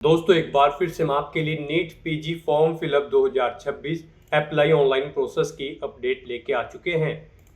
दोस्तों एक बार फिर से हम आपके लिए NEET PG form fill up 2026 apply online process की अपडेट लेके आ चुके हैं।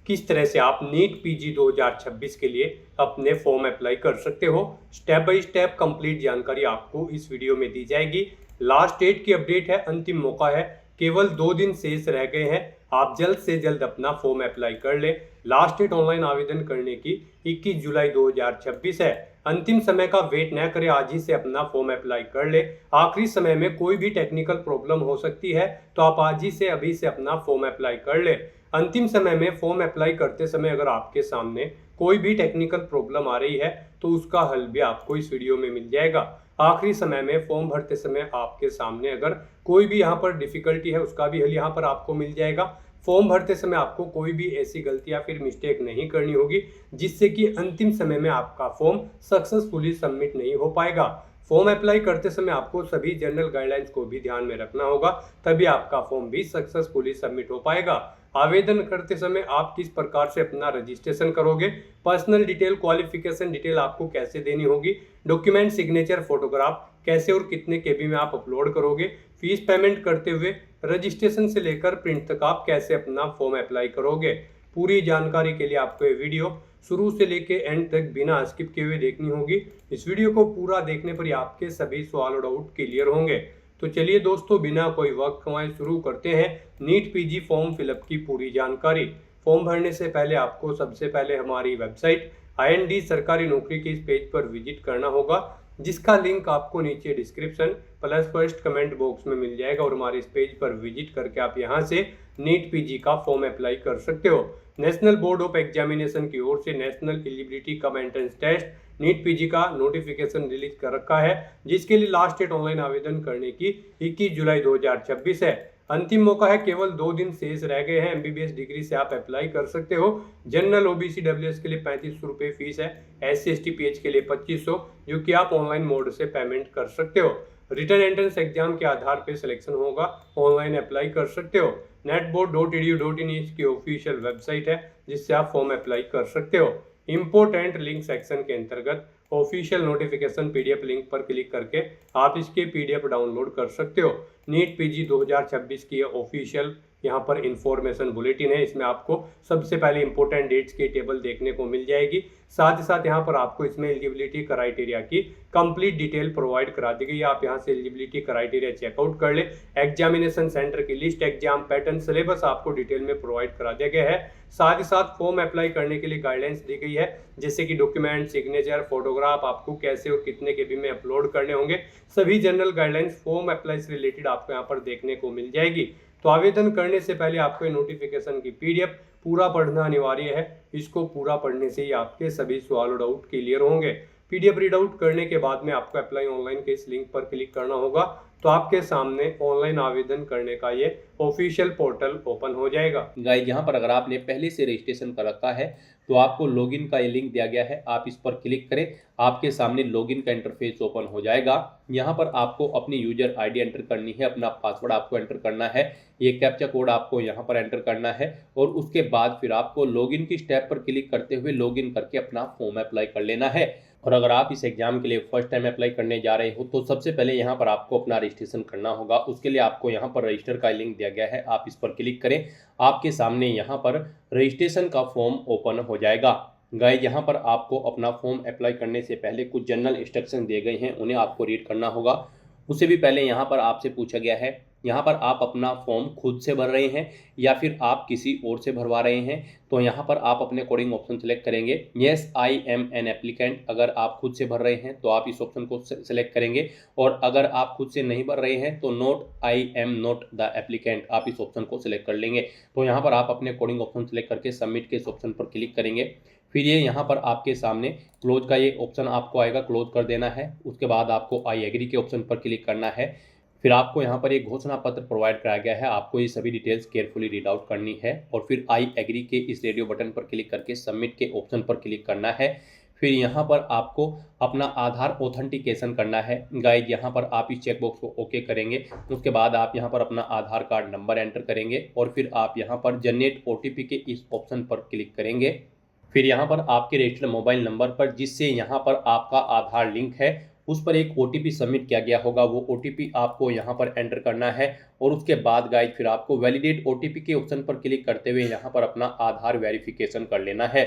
किस तरह से आप नीट पीजी 2026 के लिए अपने फॉर्म अप्लाई कर सकते हो, स्टेप बाय स्टेप कंप्लीट जानकारी आपको इस वीडियो में दी जाएगी। लास्ट डेट की अपडेट है, अंतिम मौका है, केवल 2 दिन शेष रह गए हैं। आप जल्द से जल्द अपना फॉर्म अप्लाई कर ले। लास्ट डेट ऑनलाइन आवेदन करने की 21 जुलाई 2026 है। अंतिम समय का वेट न करें, आज ही से अपना फॉर्म अप्लाई कर ले। आखिरी समय में कोई भी टेक्निकल प्रॉब्लम हो सकती है, तो आप आज ही से अभी से अपना फॉर्म अप्लाई कर ले। अंतिम समय में फॉर्म अप्लाई करते समय अगर आपके सामने कोई भी टेक्निकल प्रॉब्लम आ रही है तो उसका हल भी आपको इस वीडियो में मिल जाएगा। आखिरी समय में फॉर्म भरते समय आपके सामने अगर कोई भी यहाँ पर डिफिकल्टी है, उसका भी हल यहाँ पर आपको मिल जाएगा। फॉर्म भरते समय आपको कोई भी ऐसी गलती या फिर मिस्टेक नहीं करनी होगी जिससे कि अंतिम समय में आपका फॉर्म सक्सेसफुली सबमिट नहीं हो पाएगा। फॉर्म अप्लाई करते समय आपको सभी जनरल गाइडलाइंस को भी ध्यान में रखना होगा, तभी आपका फॉर्म भी सक्सेसफुली सबमिट हो पाएगा। आवेदन करते समय आप किस प्रकार से अपना रजिस्ट्रेशन करोगे, पर्सनल डिटेल, क्वालिफिकेशन डिटेल आपको कैसे देनी होगी, डॉक्यूमेंट, सिग्नेचर, फोटोग्राफ कैसे और कितने केबी में आप अपलोड करोगे, फीस पेमेंट करते हुए रजिस्ट्रेशन से लेकर प्रिंट तक आप कैसे अपना फॉर्म अप्लाई करोगे, पूरी जानकारी के लिए आपको ये वीडियो शुरू से लेके एंड तक बिना स्किप किए हुए देखनी होगी। इस वीडियो को पूरा देखने पर ही आपके सभी सवाल और डाउट क्लियर होंगे। तो चलिए दोस्तों, बिना कोई वक्त गंवाए शुरू करते हैं नीट पीजी फॉर्म फिलअप की पूरी जानकारी। फॉर्म भरने से पहले आपको सबसे पहले हमारी वेबसाइट IND सरकारी नौकरी के इस पेज पर विजिट करना होगा, जिसका लिंक आपको नीचे description plus first comment box में मिल जाएगा। और हमारे इस पेज पर विजिट करके आप यहां से नीट पीजी का फॉर्म अप्लाई कर सकते हो। नेशनल बोर्ड ऑफ एग्जामिनेशन की ओर से national eligibility cum entrance test NEET PG का नोटिफिकेशन रिलीज कर रखा है, जिसके लिए लास्ट डेट ऑनलाइन आवेदन करने की 21 जुलाई 2026 है। अंतिम मौका है, केवल 2 दिन शेष रह गए हैं। MBBS डिग्री से आप अप्लाई कर सकते हो। जनरल OBC WS के लिए 3500 रुपये फीस है, SC ST PH के लिए 2500, जो कि आप ऑनलाइन मोड से पेमेंट कर सकते हो। रिटर्न एंट्रेंस एग्जाम के आधार पर सिलेक्शन होगा, ऑनलाइन अप्लाई कर सकते हो। netboard.edu.in इसकी ऑफिशियल वेबसाइट है, जिससे आप फॉर्म अप्लाई कर सकते हो। इंपोर्टेंट लिंक सेक्शन के अंतर्गत ऑफिशियल नोटिफिकेशन PDF लिंक पर क्लिक करके आप इसके PDF डाउनलोड कर सकते हो। नीट पीजी 2026 की ऑफिशियल यहाँ पर इंफॉर्मेशन बुलेटिन है, इसमें आपको सबसे पहले इंपॉर्टेंट डेट्स की टेबल देखने को मिल जाएगी। साथ ही साथ यहाँ पर आपको इसमें एलिजिबिलिटी क्राइटेरिया की कंप्लीट डिटेल प्रोवाइड करा दी गई है। आप यहाँ से एलिजिबिलिटी क्राइटेरिया चेकआउट कर ले। एग्जामिनेशन सेंटर की लिस्ट, एग्जाम पैटर्न, सिलेबस आपको डिटेल में प्रोवाइड करा दिया गया है। साथ ही साथ फॉर्म अप्लाई करने के लिए गाइडलाइंस दी गई है, जैसे कि डॉक्यूमेंट, सिग्नेचर, फोटोग्राफ आपको कैसे और कितने केबी में अपलोड करने होंगे। सभी जनरल गाइडलाइंस फॉर्म अप्लाई से रिलेटेड आपको यहाँ पर देखने को मिल जाएगी। तो आवेदन करने से पहले आपको नोटिफिकेशन की PDF पूरा पढ़ना अनिवार्य है। इसको पूरा पढ़ने से ही आपके सभी सवाल और डाउट क्लियर होंगे। PDF रीड आउट करने के बाद में आपको अप्लाई ऑनलाइन के इस लिंक पर क्लिक करना होगा, तो आपके सामने ऑनलाइन आवेदन करने का ये ऑफिशियल पोर्टल ओपन हो जाएगा। गाइस, यहाँ पर अगर आपने पहले से रजिस्ट्रेशन कर रखा है तो आपको लॉगिन का ये लिंक दिया गया है, आप इस पर क्लिक करें। आपके सामने लॉगिन का इंटरफेस ओपन हो जाएगा। यहाँ पर आपको अपनी यूजर ID एंटर करनी है, अपना पासवर्ड आपको एंटर करना है, ये कैप्चा कोड आपको यहाँ पर एंटर करना है और उसके बाद फिर आपको लॉगिन की स्टेप पर क्लिक करते हुए लॉगिन करके अपना फॉर्म अप्लाई कर लेना है। और अगर आप इस एग्जाम के लिए फर्स्ट टाइम अप्लाई करने जा रहे हो तो सबसे पहले यहाँ पर आपको अपना रजिस्ट्रेशन करना होगा। उसके लिए आपको यहाँ पर रजिस्टर का लिंक दिया गया है, आप इस पर क्लिक करें। आपके सामने यहाँ पर रजिस्ट्रेशन का फॉर्म ओपन हो जाएगा। गाइस, यहाँ पर आपको अपना फॉर्म अप्लाई करने से पहले कुछ जनरल इंस्ट्रक्शन दिए गए हैं, उन्हें आपको रीड करना होगा। उससे भी पहले यहाँ पर आपसे पूछा गया है, यहाँ पर आप अपना फॉर्म खुद से भर रहे हैं या फिर आप किसी और से भरवा रहे हैं। तो यहाँ पर आप अपने अकॉर्डिंग ऑप्शन सेलेक्ट करेंगे। Yes I am an applicant, अगर आप खुद से भर रहे हैं तो आप इस ऑप्शन को सेलेक्ट करेंगे। और अगर आप खुद से नहीं भर रहे हैं तो note I am not the applicant, आप इस ऑप्शन को सिलेक्ट कर लेंगे। तो यहाँ पर आप अपने अकॉर्डिंग ऑप्शन सेलेक्ट करके सबमिट के इस ऑप्शन पर क्लिक करेंगे। फिर ये यहाँ पर आपके सामने क्लोज का ये ऑप्शन आपको आएगा, क्लोज कर देना है। उसके बाद आपको आई एग्री के ऑप्शन पर क्लिक करना है। फिर आपको यहाँ पर एक घोषणा पत्र प्रोवाइड कराया गया है, आपको ये सभी डिटेल्स केयरफुली रीड आउट करनी है। और फिर आई एग्री के इस रेडियो बटन पर क्लिक करके सबमिट के ऑप्शन पर क्लिक करना है। फिर यहाँ पर आपको अपना आधार ऑथेंटिकेशन करना है। गाइस, यहाँ पर आप इस चेकबॉक्स को ओके करेंगे। उसके बाद आप यहाँ पर अपना आधार कार्ड नंबर एंटर करेंगे और फिर आप यहाँ पर जनरेट OTP के इस ऑप्शन पर क्लिक करेंगे। फिर यहाँ पर आपके रजिस्टर्ड मोबाइल नंबर पर जिससे यहाँ पर आपका आधार लिंक है उस पर एक OTP सबमिट किया गया होगा। वो OTP आपको यहाँ पर एंटर करना है और उसके बाद गाइज फिर आपको वैलिडेट OTP के ऑप्शन पर क्लिक करते हुए यहाँ पर अपना आधार वेरिफिकेशन कर लेना है।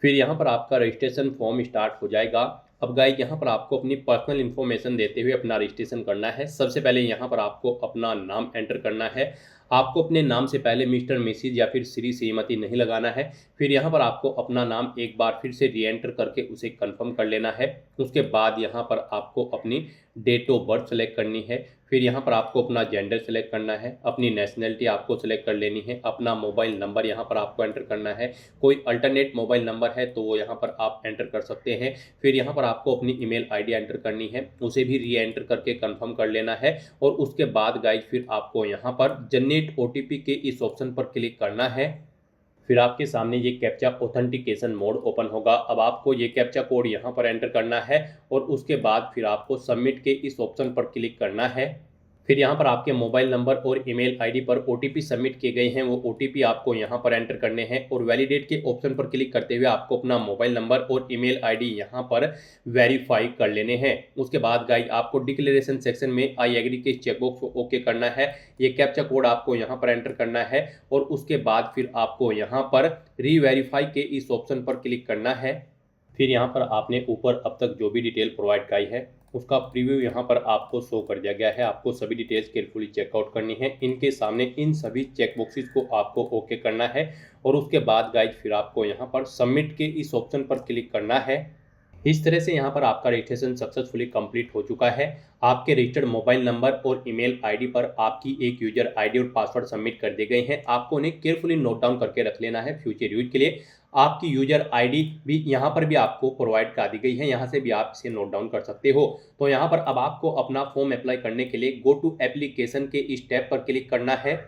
फिर यहाँ पर आपका रजिस्ट्रेशन फॉर्म स्टार्ट हो जाएगा। अब गाइज यहाँ पर आपको अपनी पर्सनल इन्फॉर्मेशन देते हुए अपना रजिस्ट्रेशन करना है। सबसे पहले यहाँ पर आपको अपना नाम एंटर करना है। आपको अपने नाम से पहले मिस्टर, मिसिज या फिर श्री, श्रीमती नहीं लगाना है। फिर यहाँ पर आपको अपना नाम एक बार फिर से री एंटर करके उसे कंफर्म कर लेना है। उसके बाद यहाँ पर आपको अपनी डेट ऑफ बर्थ सेलेक्ट करनी है। फिर यहाँ पर आपको अपना जेंडर सेलेक्ट करना है, अपनी नेशनलिटी आपको सेलेक्ट कर लेनी है, अपना मोबाइल नंबर यहाँ पर आपको एंटर करना है। कोई अल्टरनेट मोबाइल नंबर है तो वो यहाँ पर आप एंटर कर सकते हैं। फिर यहाँ पर आपको अपनी ईमेल आईडी एंटर करनी है, उसे भी री एंटर करके कंफर्म कर लेना है। और उसके बाद गाइज फिर आपको यहाँ पर जनरेट OTP के इस ऑप्शन पर क्लिक करना है। फिर आपके सामने ये कैप्चा ऑथेंटिकेशन मोड ओपन होगा। अब आपको ये कैप्चा कोड यहाँ पर एंटर करना है और उसके बाद फिर आपको सबमिट के इस ऑप्शन पर क्लिक करना है। फिर यहाँ पर आपके मोबाइल नंबर और ईमेल आईडी पर OTP सबमिट किए गए हैं, वो OTP आपको यहाँ पर एंटर करने हैं और वैलिडेट के ऑप्शन पर क्लिक करते हुए आपको अपना मोबाइल नंबर और ईमेल आईडी यहाँ पर वेरीफाई कर लेने हैं। उसके बाद गाइज आपको डिक्लेरेशन सेक्शन में आई एग्री के चेकबॉक्स को ओके करना है। ये कैप्चा कोड आपको यहाँ पर एंटर करना है और उसके बाद फिर आपको यहाँ पर री वेरीफाई के इस ऑप्शन पर क्लिक करना है। फिर यहाँ पर आपने ऊपर अब तक जो भी डिटेल प्रोवाइड कराई है उसका प्रीव्यू यहाँ पर आपको शो कर दिया गया है। आपको सभी डिटेल्स केयरफुली चेकआउट करनी है। इनके सामने इन सभी चेक बॉक्सेस को आपको ओके करना है और उसके बाद गाइज फिर आपको यहाँ पर सबमिट के इस ऑप्शन पर क्लिक करना है। इस तरह से यहाँ पर आपका रजिस्ट्रेशन सक्सेसफुली कंप्लीट हो चुका है। आपके रजिस्टर्ड मोबाइल नंबर और ईमेल आईडी पर आपकी एक यूजर आईडी और पासवर्ड सबमिट कर दिए गए हैं। आपको उन्हें केयरफुली नोट डाउन करके रख लेना है फ्यूचर यूज के लिए। आपकी यूजर आईडी भी यहाँ पर भी आपको प्रोवाइड करा दी गई है, यहाँ से भी आप इसे नोट डाउन कर सकते हो। तो यहाँ पर अब आपको अपना फॉर्म अप्लाई करने के लिए गो टू एप्लीकेशन के इस टैब पर क्लिक करना है।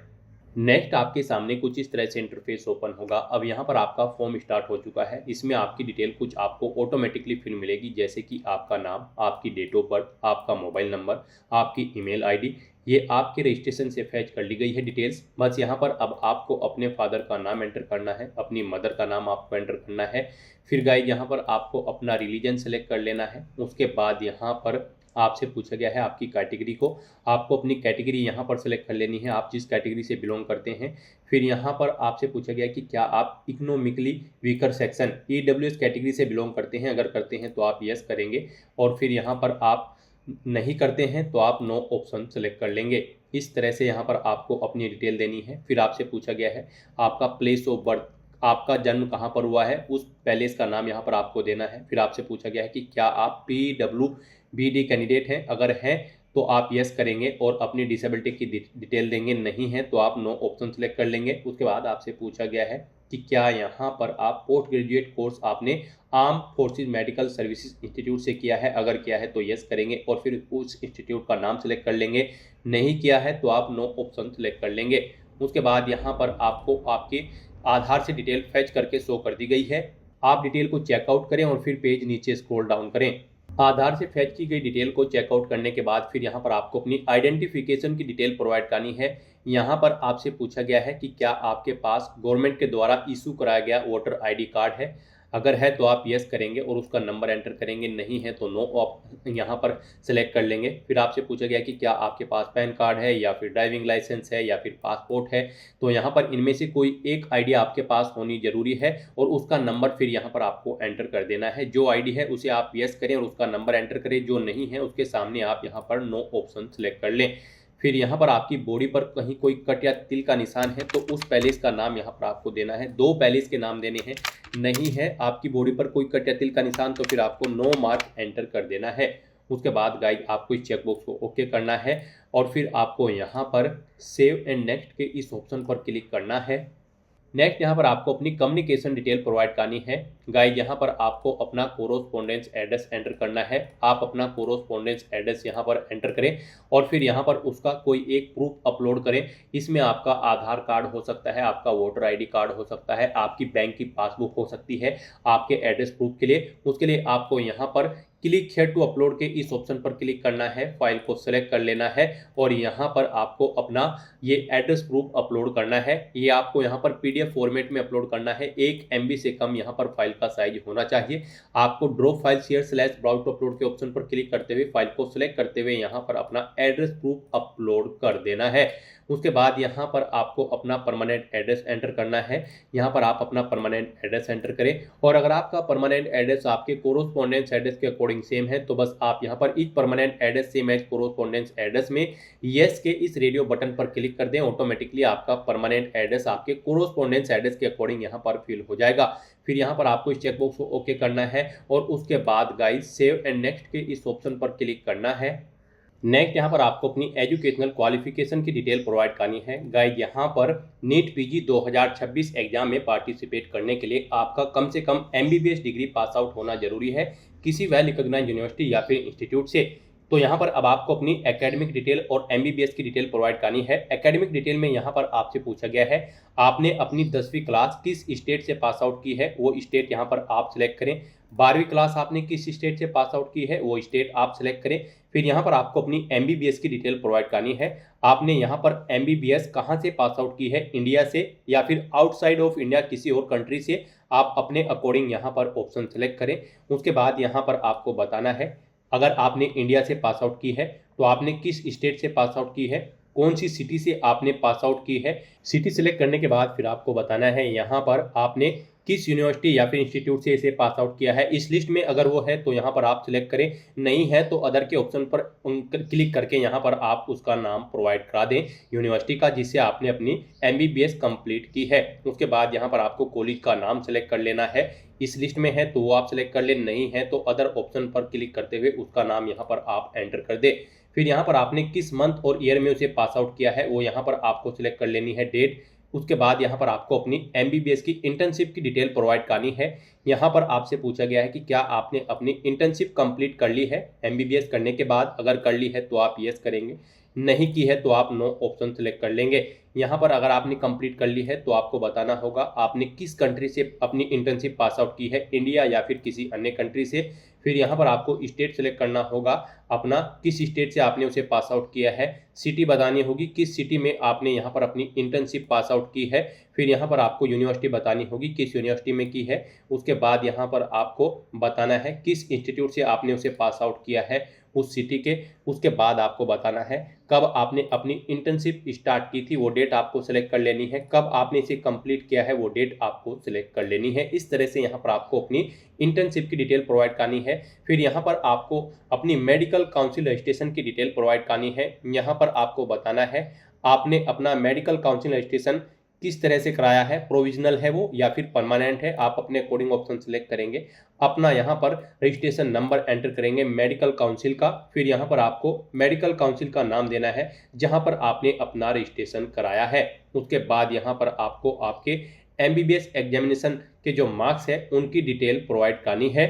नेक्स्ट आपके सामने कुछ इस तरह से इंटरफेस ओपन होगा। अब यहाँ पर आपका फॉर्म स्टार्ट हो चुका है। इसमें आपकी डिटेल कुछ आपको ऑटोमेटिकली फिल मिलेगी, जैसे कि आपका नाम, आपकी डेट ऑफ बर्थ, आपका मोबाइल नंबर, आपकी ईमेल आईडी। ये आपके रजिस्ट्रेशन से फैच कर ली गई है डिटेल्स। बस यहाँ पर अब आपको अपने फादर का नाम एंटर करना है, अपनी मदर का नाम आपको एंटर करना है। फिर गाइस यहाँ पर आपको अपना रिलीजन सेलेक्ट कर लेना है। उसके बाद यहाँ पर आपसे पूछा गया है आपकी कैटेगरी को, आपको अपनी कैटेगरी यहाँ पर सेलेक्ट कर लेनी है, आप जिस कैटेगरी से बिलोंग करते हैं। फिर यहाँ पर आपसे पूछा गया है कि क्या आप economically weaker section EWS category से बिलोंग करते हैं। अगर करते हैं तो आप यस करेंगे और फिर यहाँ पर आप नहीं करते हैं तो आप नो ऑप्शन सेलेक्ट कर लेंगे। इस तरह से यहाँ पर आपको अपनी डिटेल देनी है। फिर आपसे पूछा गया है आपका प्लेस ऑफ बर्थ, आपका जन्म कहाँ पर हुआ है, उस पैलेस का नाम यहाँ पर आपको देना है। फिर आपसे पूछा गया है कि क्या आप PWBD कैंडिडेट हैं। अगर हैं तो आप यस करेंगे और अपनी डिसेबिलिटी की डिटेल देंगे, नहीं है तो आप नो ऑप्शन सेलेक्ट कर लेंगे। उसके बाद आपसे पूछा गया है कि क्या यहाँ पर आप पोस्ट ग्रेजुएट कोर्स आपने arm forces medical services institute से किया है। अगर किया है तो यस करेंगे और फिर उस इंस्टीट्यूट का नाम सेलेक्ट कर लेंगे, नहीं किया है तो आप नो ऑप्शन सेलेक्ट कर लेंगे। उसके बाद यहाँ पर आपको आपके आधार से डिटेल फैच करके शो कर दी गई है। आप डिटेल को चेकआउट करें और फिर पेज नीचे स्क्रॉल डाउन करें। आधार से फैच की गई डिटेल को चेकआउट करने के बाद फिर यहाँ पर आपको अपनी आइडेंटिफिकेशन की डिटेल प्रोवाइड करनी है। यहाँ पर आपसे पूछा गया है कि क्या आपके पास गवर्नमेंट के द्वारा इशू कराया गया वोटर ID कार्ड है। अगर है तो आप यस करेंगे और उसका नंबर एंटर करेंगे, नहीं है तो नो आप यहाँ पर सेलेक्ट कर लेंगे। फिर आपसे पूछा गया कि क्या आपके पास पैन कार्ड है या फिर ड्राइविंग लाइसेंस है या फिर पासपोर्ट है। तो यहाँ पर इनमें से कोई एक ID आपके पास होनी जरूरी है और उसका नंबर फिर यहाँ पर आपको एंटर कर देना है। जो ID है उसे आप यस करें और उसका नंबर एंटर करें, जो नहीं है उसके सामने आप यहाँ पर नो ऑप्शन सेलेक्ट कर लें। फिर यहाँ पर आपकी बॉडी पर कहीं कोई कट या तिल का निशान है तो उस पैलेस का नाम यहाँ पर आपको देना है। 2 पैलेस के नाम देने हैं, नहीं है आपकी बॉडी पर कोई कट या तिल का निशान तो फिर आपको नो मार्क एंटर कर देना है। उसके बाद गाइड आपको इस चेकबॉक्स को ओके करना है और फिर आपको यहाँ पर सेव एंड नेक्स्ट के इस ऑप्शन पर क्लिक करना है। नेक्स्ट यहाँ पर आपको अपनी कम्युनिकेशन डिटेल प्रोवाइड करनी है। गाइस यहाँ पर आपको अपना कोरोस्पोंडेंस एड्रेस एंटर करना है। आप अपना कोरोस्पोंडेंस एड्रेस यहाँ पर एंटर करें और फिर यहाँ पर उसका कोई एक प्रूफ अपलोड करें। इसमें आपका आधार कार्ड हो सकता है, आपका वोटर ID कार्ड हो सकता है, आपकी बैंक की पासबुक हो सकती है आपके एड्रेस प्रूफ के लिए। उसके लिए आपको यहाँ पर क्लिक हेयर टू अपलोड के इस ऑप्शन पर क्लिक करना है, फाइल को सेलेक्ट कर लेना है और यहाँ पर आपको अपना ये एड्रेस प्रूफ अपलोड करना है। ये आपको यहाँ पर पीडीएफ फॉर्मेट में अपलोड करना है। 1 MB से कम यहाँ पर फाइल का साइज होना चाहिए। आपको drop file share slash browse to upload के ऑप्शन पर क्लिक करते हुए फाइल को सिलेक्ट करते हुए यहाँ पर अपना एड्रेस प्रूफ अपलोड कर देना है। उसके बाद यहाँ पर आपको अपना परमानेंट एड्रेस एंटर करना है। यहाँ पर आप अपना परमानेंट एड्रेस एंटर करें और अगर आपका परमानेंट एड्रेस आपके कोरोस्पोंडेंस एड्रेस के अकॉर्डिंग सेम है तो बस आप यहाँ पर इस परमानेंट एड्रेस से मैच कोरोस्पोंडेंस एड्रेस में यस के इस रेडियो बटन पर क्लिक कर दें। ऑटोमेटिकली आपका परमानेंट एड्रेस आपके कोरोस्पोंडेंस एड्रेस के अकॉर्डिंग यहाँ पर फिल हो जाएगा। फिर यहाँ पर आपको इस चेकबॉक्स को ओके करना है और उसके बाद गाइस सेव एंड नेक्स्ट के इस ऑप्शन पर क्लिक करना है। नेक्स्ट यहाँ पर आपको अपनी एजुकेशनल क्वालिफिकेशन की डिटेल प्रोवाइड करनी है। गाइस यहाँ पर नीट पीजी 2026 एग्जाम में पार्टिसिपेट करने के लिए आपका कम से कम MBBS डिग्री पास आउट होना जरूरी है किसी वेल रिकॉग्नाइज्ड यूनिवर्सिटी या फिर इंस्टीट्यूट से। तो यहाँ पर अब आपको अपनी एकेडमिक डिटेल और MBBS की डिटेल प्रोवाइड करनी है। एकेडमिक डिटेल में यहाँ पर आपसे पूछा गया है आपने अपनी 10वीं क्लास किस स्टेट से पास आउट की है, वो स्टेट यहाँ पर आप सिलेक्ट करें। 12वीं क्लास आपने किस स्टेट से पास आउट की है, वो स्टेट आप सिलेक्ट करें। फिर यहाँ पर आपको अपनी MBBS की डिटेल प्रोवाइड करनी है। आपने यहाँ पर MBBS कहाँ से पास आउट की है, इंडिया से या फिर आउटसाइड ऑफ इंडिया किसी और कंट्री से, आप अपने अकॉर्डिंग यहाँ पर ऑप्शन सेलेक्ट करें। उसके बाद यहाँ पर आपको बताना है अगर आपने इंडिया से पास आउट की है तो आपने किस स्टेट से पास आउट की है, कौन सी सिटी से आपने पास आउट की है। सिटी सिलेक्ट करने के बाद फिर आपको बताना है यहाँ पर आपने किस यूनिवर्सिटी या फिर इंस्टीट्यूट से इसे पास आउट किया है। इस लिस्ट में अगर वो है तो यहाँ पर आप सिलेक्ट करें, नहीं है तो अदर के ऑप्शन पर क्लिक करके यहाँ पर आप उसका नाम प्रोवाइड करा दें यूनिवर्सिटी का जिससे आपने अपनी MBBS कंप्लीट की है। उसके बाद यहाँ पर आपको कॉलेज का नाम सेलेक्ट कर लेना है। इस लिस्ट में है तो वो आप सिलेक्ट कर ले, नहीं है तो अदर ऑप्शन पर क्लिक करते हुए उसका नाम यहाँ पर आप एंटर कर दे। फिर यहाँ पर आपने किस मंथ और ईयर में उसे पास आउट किया है वो यहाँ पर आपको सिलेक्ट कर लेनी है डेट। उसके बाद यहाँ पर आपको अपनी MBBS की इंटर्नशिप की डिटेल प्रोवाइड करनी है। यहाँ पर आपसे पूछा गया है कि क्या आपने अपनी इंटर्नशिप कंप्लीट कर ली है। MBBS करने के बाद अगर कर ली है तो आप यस करेंगे, नहीं की है तो आप नो ऑप्शन सेलेक्ट कर लेंगे। यहाँ पर अगर आपने कंप्लीट कर ली है तो आपको बताना होगा आपने किस कंट्री से अपनी इंटर्नशिप पास आउट की है, इंडिया या फिर किसी अन्य कंट्री से। फिर यहाँ पर आपको स्टेट सेलेक्ट करना होगा अपना, किस स्टेट से आपने उसे पास आउट किया है। सिटी बतानी होगी किस सिटी में आपने यहाँ पर अपनी इंटर्नशिप पास आउट की है। फिर यहाँ पर आपको यूनिवर्सिटी बतानी होगी किस यूनिवर्सिटी में की है। उसके बाद यहाँ पर आपको बताना है किस इंस्टीट्यूट से आपने उसे पास आउट किया है उस सिटी के। उसके बाद आपको बताना है कब आपने अपनी इंटर्नशिप स्टार्ट की थी, वो डेट आपको सेलेक्ट कर लेनी है। कब आपने इसे कंप्लीट किया है वो डेट आपको सिलेक्ट कर लेनी है। इस तरह से यहाँ पर आपको अपनी इंटर्नशिप की डिटेल प्रोवाइड करनी है। फिर यहाँ पर आपको अपनी मेडिकल काउंसिल रजिस्ट्रेशन की डिटेल प्रोवाइड करनी है। यहाँ पर आपको बताना है आपने अपना मेडिकल काउंसिल रजिस्ट्रेशन किस तरह से कराया है, प्रोविजनल है वो या फिर परमानेंट है। आप अपने अकॉर्डिंग ऑप्शन सेलेक्ट करेंगे, अपना यहाँ पर रजिस्ट्रेशन नंबर एंटर करेंगे मेडिकल काउंसिल का। फिर यहाँ पर आपको मेडिकल काउंसिल का नाम देना है जहाँ पर आपने अपना रजिस्ट्रेशन कराया है। उसके बाद यहाँ पर आपको आपके MBBS एग्जामिनेशन के जो मार्क्स है उनकी डिटेल प्रोवाइड करनी है।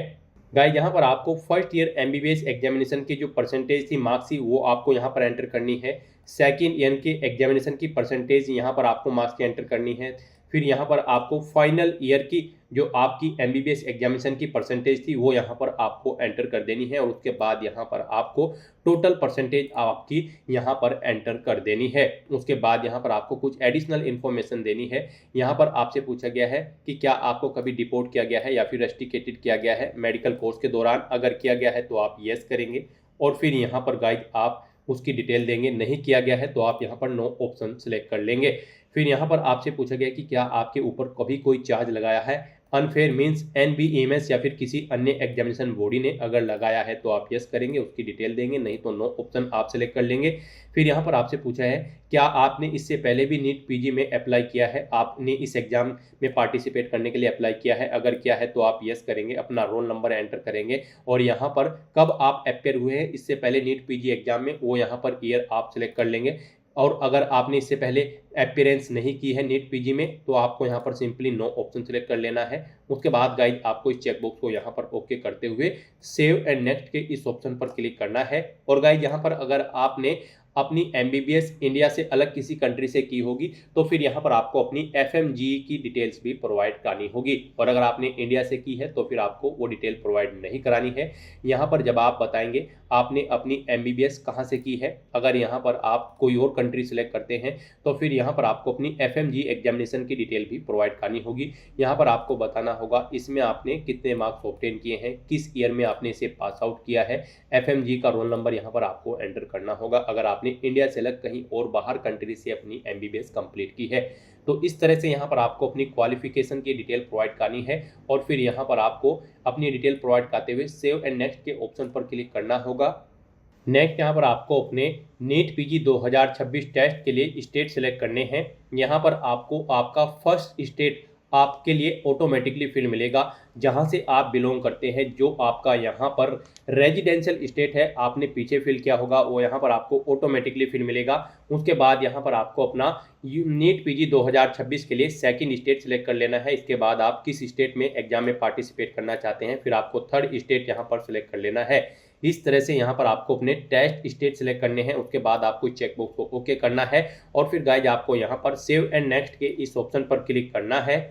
गाइस यहाँ पर आपको फर्स्ट ईयर MBBS एग्जामिनेशन की जो परसेंटेज थी, मार्क्स थी, वो आपको यहाँ पर एंटर करनी है। सेकेंड ईयर के एग्जामिनेशन की परसेंटेज यहाँ पर आपको मार्क्स की एंटर करनी है। फिर यहाँ पर आपको फाइनल ईयर की जो आपकी MBBS एग्जामिनेशन की परसेंटेज थी वो यहाँ पर आपको एंटर कर देनी है। और उसके बाद यहाँ पर आपको टोटल परसेंटेज आपकी यहाँ पर एंटर कर देनी है। उसके बाद यहाँ पर आपको कुछ एडिशनल इन्फॉर्मेशन देनी है। यहाँ पर आपसे पूछा गया है कि क्या आपको कभी डिपोर्ट किया गया है या फिर रस्टिकेटेड किया गया है मेडिकल कोर्स के दौरान। अगर किया गया है तो आप येस करेंगे और फिर यहाँ पर गाइड आप उसकी डिटेल देंगे, नहीं किया गया है तो आप यहाँ पर नो ऑप्शन सेलेक्ट कर लेंगे। फिर यहाँ पर आपसे पूछा गया कि क्या आपके ऊपर कभी कोई चार्ज लगाया है, अनफेयर मीन्स NBEMS या फिर किसी अन्य एग्जामिनेशन बॉडी ने अगर लगाया है तो आप यस करेंगे, उसकी डिटेल देंगे, नहीं तो नो ऑप्शन आप सेलेक्ट कर लेंगे। फिर यहाँ पर आपसे पूछा है क्या आपने इससे पहले भी नीट पीजी में अप्लाई किया है, आपने इस एग्जाम में पार्टिसिपेट करने के लिए अप्लाई किया है। अगर किया है तो आप यस करेंगे, अपना रोल नंबर एंटर करेंगे और यहाँ पर कब आप अपेयर हुए हैं इससे पहले नीट पीजी एग्जाम में वो यहाँ पर ईयर आप सेलेक्ट कर लेंगे। और अगर आपने इससे पहले अपीयरेंस नहीं की है नीट पीजी में तो आपको यहाँ पर सिंपली नो ऑप्शन सेलेक्ट कर लेना है। उसके बाद गाइड आपको इस चेकबॉक्स को यहाँ पर ओके करते हुए सेव एंड नेक्स्ट के इस ऑप्शन पर क्लिक करना है। और गाइड यहाँ पर अगर आपने अपनी MBBS इंडिया से अलग किसी कंट्री से की होगी तो फिर यहाँ पर आपको अपनी FMG की डिटेल्स भी प्रोवाइड करानी होगी। और अगर आपने इंडिया से की है तो फिर आपको वो डिटेल प्रोवाइड नहीं करानी है। यहाँ पर जब आप बताएंगे आपने अपनी MBBS कहाँ से की है, अगर यहाँ पर आप कोई और कंट्री सेलेक्ट करते हैं तो फिर यहाँ पर आपको अपनी FMG एग्जामिनेशन की डिटेल भी प्रोवाइड करानी होगी। यहाँ पर आपको बताना होगा इसमें आपने कितने मार्क्स ऑब्टेन किए हैं, किस ईयर में आपने इसे पास आउट किया है, FMG का रोल नंबर यहाँ पर आपको एंटर करना होगा अगर आपने इंडिया से अलग कहीं और बाहर कंट्री से अपनी MBBS कंप्लीट की है। तो इस तरह से यहाँ पर आपको अपनी क्वालिफिकेशन की डिटेल प्रोवाइड करनी है और फिर यहाँ पर आपको अपनी डिटेल प्रोवाइड करते हुए सेव एंड नेक्स्ट के ऑप्शन पर क्लिक करना होगा। नेक्स्ट यहाँ पर आपको अपने नीट PG 2026 टेस्ट के लिए स्टेट सेलेक्ट करने हैं। यहाँ पर आपको आपका फर्स्ट स्टेट आपके लिए ऑटोमेटिकली फिल मिलेगा जहां से आप बिलोंग करते हैं, जो आपका यहाँ पर रेजिडेंशियल स्टेट है आपने पीछे फिल किया होगा वो यहाँ पर आपको ऑटोमेटिकली फिल मिलेगा। उसके बाद यहाँ पर आपको अपना नीट PG 2026 के लिए सेकंड स्टेट सेलेक्ट कर लेना है। इसके बाद आप किस स्टेट में एग्जाम में पार्टिसिपेट करना चाहते हैं, फिर आपको थर्ड स्टेट यहाँ पर सेलेक्ट कर लेना है। इस तरह से यहाँ पर आपको अपने टेस्ट स्टेट सेलेक्ट करने हैं। उसके बाद आपको चेकबॉक्स को ओके करना है और फिर गाइज आपको यहाँ पर सेव एंड नेक्स्ट के इस ऑप्शन पर क्लिक करना है।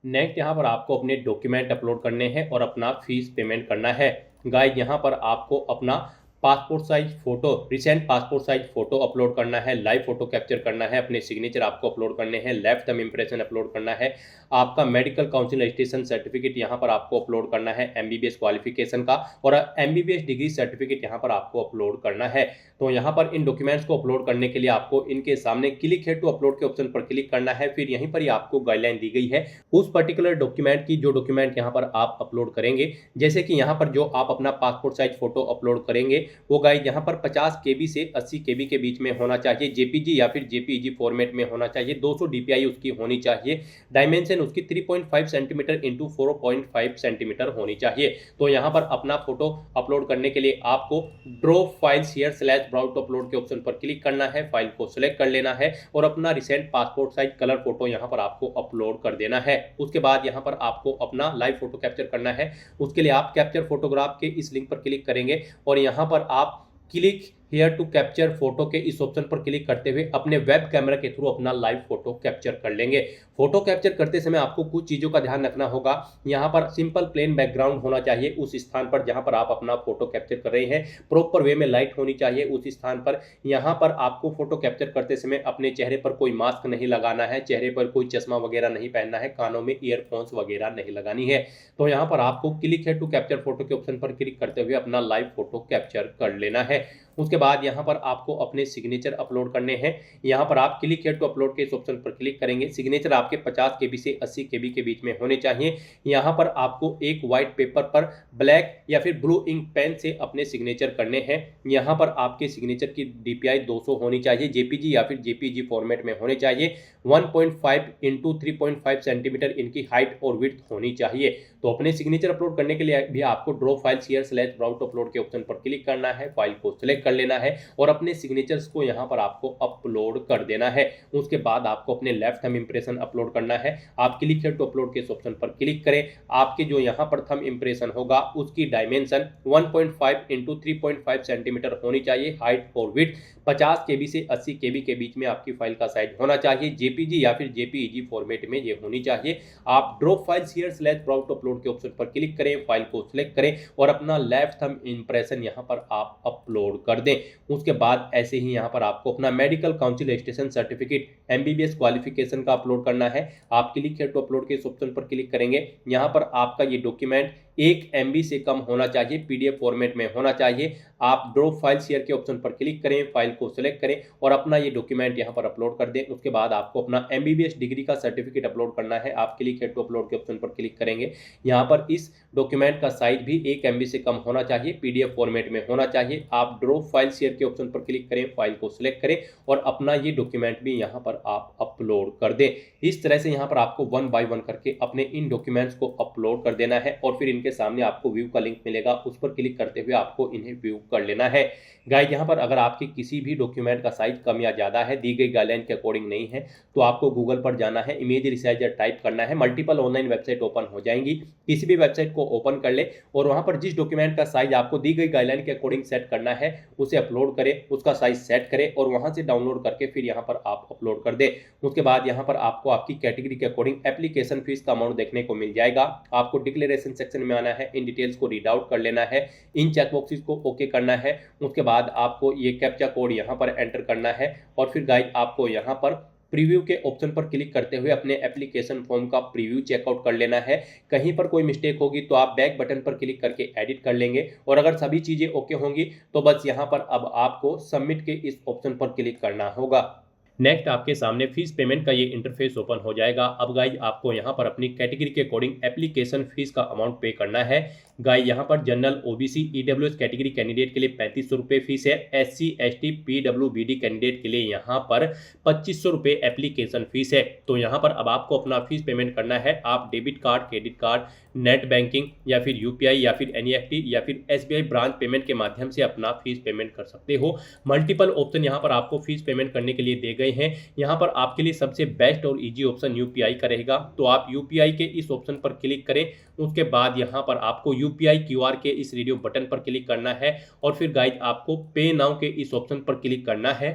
नेक्स्ट यहाँ पर आपको अपने डॉक्यूमेंट अपलोड करने हैं और अपना फीस पेमेंट करना है। गाइज यहाँ पर आपको अपना passport size photo, recent passport size photo upload करना है, लाइव फोटो कैप्चर करना है, अपने सिग्नेचर आपको अपलोड करने हैं, लेफ्ट थंब इंप्रेशन अपलोड करना है, आपका मेडिकल काउंसिल रजिस्ट्रेशन सर्टिफिकेट यहाँ पर आपको अपलोड करना है MBBS क्वालिफिकेशन का, और MBBS डिग्री सर्टिफिकेट यहाँ पर आपको अपलोड करना है। तो यहाँ पर इन डॉक्यूमेंट्स को अपलोड करने के लिए आपको इनके सामने क्लिक है टू अपलोड के ऑप्शन पर क्लिक करना है। फिर यहीं पर ही आपको गाइडलाइन दी गई है उस पर्टिकुलर डॉक्यूमेंट की, जो डॉक्यूमेंट यहाँ पर आप अपलोड करेंगे। जैसे कि यहाँ पर जो आप अपना पासपोर्ट साइज फोटो अपलोड करेंगे वो गाइस यहाँ पर 50 KB से 80 KB के बीच में होना चाहिए, JPG या फिर JPEG फॉर्मेट में होना चाहिए, 200 DPI उसकी होनी चाहिए, डायमेंशन उसकी 3.5 सेंटीमीटर इंटू 4.5 सेंटीमीटर होनी चाहिए। तो यहाँ पर अपना फोटो अपलोड करने के लिए आपको draw files here / browse to upload के ऑप्शन पर क्लिक करना है, फाइल को सिलेक्ट कर लेना है और अपना recent passport size colour photo यहाँ पर आपको अपलोड कर देना है। उसके बाद यहाँ पर आपको अपना लाइव फोटो कैप्चर करना है। उसके लिए आप कैप्चर फोटोग्राफ के इस लिंक पर क्लिक करेंगे और यहाँ पर आप click here to capture photo के इस ऑप्शन पर क्लिक करते हुए अपने वेब कैमरा के थ्रू अपना लाइव फोटो कैप्चर कर लेंगे। फोटो कैप्चर करते समय आपको कुछ चीज़ों का ध्यान रखना होगा। यहाँ पर सिंपल प्लेन बैकग्राउंड होना चाहिए उस स्थान पर जहाँ पर आप अपना फोटो कैप्चर कर रहे हैं, प्रॉपर वे में लाइट होनी चाहिए उस स्थान पर। यहाँ पर आपको फोटो कैप्चर करते समय अपने चेहरे पर कोई मास्क नहीं लगाना है, चेहरे पर कोई चश्मा वगैरह नहीं पहनना है, कानों में ईयरफोन्स वगैरह नहीं लगानी है। तो यहाँ पर आपको क्लिक है टू कैप्चर फोटो के ऑप्शन पर क्लिक करते हुए अपना लाइव फोटो कैप्चर कर लेना है। उसके बाद यहाँ पर आपको अपने सिग्नेचर अपलोड करने हैं। यहाँ पर आप क्लिक हियर टू अपलोड के इस ऑप्शन पर क्लिक करेंगे। सिग्नेचर आपके 50 KB से 80 KB के बीच में होने चाहिए। यहाँ पर आपको एक व्हाइट पेपर पर ब्लैक या फिर ब्लू इंक पेन से अपने सिग्नेचर करने हैं। यहाँ पर आपके सिग्नेचर की DPI 200 होनी चाहिए, JPG या फिर JPG फॉर्मेट में होने चाहिए, 1.5 इंटू 3.5 सेंटीमीटर इनकी हाइट और विड्थ होनी चाहिए। तो अपने सिग्नेचर अपलोड करने के लिए भी आपको draw files here / browse to upload के ऑप्शन पर क्लिक करना है, फाइल को सिलेक्ट कर लेना है और अपने सिग्नेचर्स को यहाँ पर आपको अपलोड कर देना है। उसके बाद आपको अपने लेफ्ट थंब इंप्रेशन अपलोड करना है। आप क्लिक हियर टू अपलोड के इस ऑप्शन पर क्लिक करें। आपके जो यहाँ पर थंब इंप्रेशन होगा उसकी डायमेंशन 1.5 इंटू 3.5 सेंटीमीटर होनी चाहिए, हाइट और विड्थ 50 KB से 80 KB के बीच में आपकी फाइल का साइज होना चाहिए, JPG या फिर JPEG फॉर्मेट में ये होनी चाहिए। आप draw files here / browse to upload के ऑप्शन पर क्लिक करें, फाइल को सिलेक्ट करें और अपना लेफ्ट थंब इंप्रेशन यहाँ पर आप अपलोड कर दें। उसके बाद ऐसे ही यहाँ पर आपको अपना medical council registration certificate MBBS qualification का अपलोड करना है। आप क्लिक हियर टू अपलोड के इस ऑप्शन पर क्लिक करेंगे। यहाँ पर आपका ये डॉक्यूमेंट 1 MB से कम होना चाहिए, PDF फॉर्मेट में होना चाहिए। आप ड्रॉ फाइल्स हियर के ऑप्शन पर क्लिक करें, फाइल को सिलेक्ट करें और अपना ये डॉक्यूमेंट यहाँ पर अपलोड कर दें। उसके बाद आपको अपना MBBS डिग्री का सर्टिफिकेट अपलोड करना है। आप क्लिक हियर टू अपलोड के ऑप्शन पर क्लिक करेंगे। यहाँ पर इस डॉक्यूमेंट का साइज भी 1 MB से कम होना चाहिए, PDF फॉर्मेट में होना चाहिए। आप ड्रॉ फाइल्स हियर के ऑप्शन पर क्लिक करें, फाइल को सिलेक्ट करें और अपना ये डॉक्यूमेंट भी यहाँ पर आप अपलोड कर दें। इस तरह से यहाँ पर आपको 1 बाय 1 करके अपने इन डॉक्यूमेंट्स को अपलोड कर देना है और फिर इनके के सामने आपको व्यू का लिंक मिलेगा, उस पर क्लिक करते हुए आपको इन्हें व्यू कर लेना है। गाइस यहाँ पर अगर आपके किसी भी डॉक्यूमेंट का साइज कम या ज़्यादा है, दी गई गाइडलाइन के अकॉर्डिंग नहीं है, तो आपको गूगल पर जाना है, इमेज रिसाइजर टाइप करना है, मल्टीपल ऑनलाइन वेबसाइट ओपन हो जाएंगी। किसी भी वेबसाइट को ओपन कर ले और वहाँ पर जिस डॉक्यूमेंट का साइज आपको दी गई गाइडलाइन के अकॉर्डिंग सेट करना है उसे अपलोड करें, उसका साइज सेट करें और वहाँ से डाउनलोड करके फिर यहाँ पर आप अपलोड कर दें। उसके बाद यहाँ पर आपको आपकी कैटेगरी के अकॉर्डिंग एप्लीकेशन फीस का अमाउंट देखने को मिल जाएगा। आपको डिक्लेरेशन सेक्शन में आना है, इन डिटेल्स को रीड आउट कर लेना है, इन चेकबॉक्सेस को ओके करना है। उसके बाद आपको ये कैप्चा कोड यहाँ पर एंटर करना है और फिर गाइस आपको यहाँ पर प्रीव्यू के ऑप्शन पर क्लिक करते हुए अपने एप्लीकेशन फॉर्म का प्रीव्यू चेकआउट कर लेना है। कहीं पर कोई मिस्टेक होगी तो आप बैक बटन पर क्लिक करके एडिट कर लेंगे और अगर सभी चीज़ें ओके होंगी तो बस यहाँ पर अब आपको सबमिट के इस ऑप्शन पर क्लिक करना होगा। नेक्स्ट आपके सामने फीस पेमेंट का ये इंटरफेस ओपन हो जाएगा। अब गाइज आपको यहाँ पर अपनी कैटेगरी के अकॉर्डिंग एप्लीकेशन फीस का अमाउंट पे करना है। गाइज यहाँ पर general OBC EWS category candidate के लिए 3500 रुपये फीस है। एससी एसटी पीडब्ल्यूबीडी कैंडिडेट के लिए यहाँ पर 2500 रुपये एप्लीकेशन फीस है। तो यहाँ पर अब आपको अपना फीस पेमेंट करना है। आप debit card, credit card, net banking या फिर यूपीआई या फिर एनईएफटी या फिर एसबीआई ब्रांच पेमेंट के माध्यम से अपना फीस पेमेंट कर सकते हो। मल्टीपल ऑप्शन यहाँ पर आपको फीस पेमेंट करने के लिए दे गए हैं। यहाँ पर आपके लिए सबसे बेस्ट और इजी ऑप्शन यूपीआई का रहेगा, तो आप यूपीआई के इस ऑप्शन पर क्लिक करें। उसके बाद यहाँ पर आपको यूपीआई क्यूआर के इस रेडियो बटन पर क्लिक करना है और फिर गाइज आपको पे नाउ के इस ऑप्शन पर क्लिक करना है।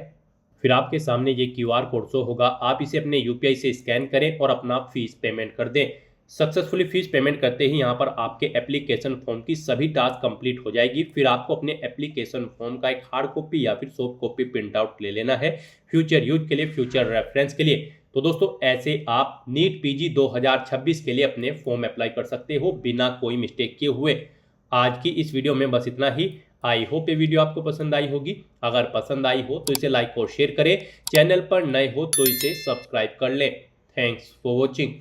फिर आपके सामने ये क्यूआर कोड शो होगा, आप इसे अपने यूपीआई से स्कैन करें और अपना फीस पेमेंट कर दें। सक्सेसफुली फीस पेमेंट करते ही यहाँ पर आपके एप्लीकेशन फॉर्म की सभी टास्क कंप्लीट हो जाएगी। फिर आपको अपने एप्लीकेशन फॉर्म का एक हार्ड कॉपी या फिर सॉफ्ट कॉपी प्रिंट आउट ले लेना है फ्यूचर यूज के लिए, फ्यूचर रेफरेंस के लिए। तो दोस्तों ऐसे आप नीट पीजी 2026 के लिए अपने फॉर्म अप्लाई कर सकते हो बिना कोई मिस्टेक किए हुए। आज की इस वीडियो में बस इतना ही। आई होप ये वीडियो आपको पसंद आई होगी। अगर पसंद आई हो तो इसे लाइक और शेयर करें। चैनल पर नए हो तो इसे सब्सक्राइब कर लें। Thanks for watching.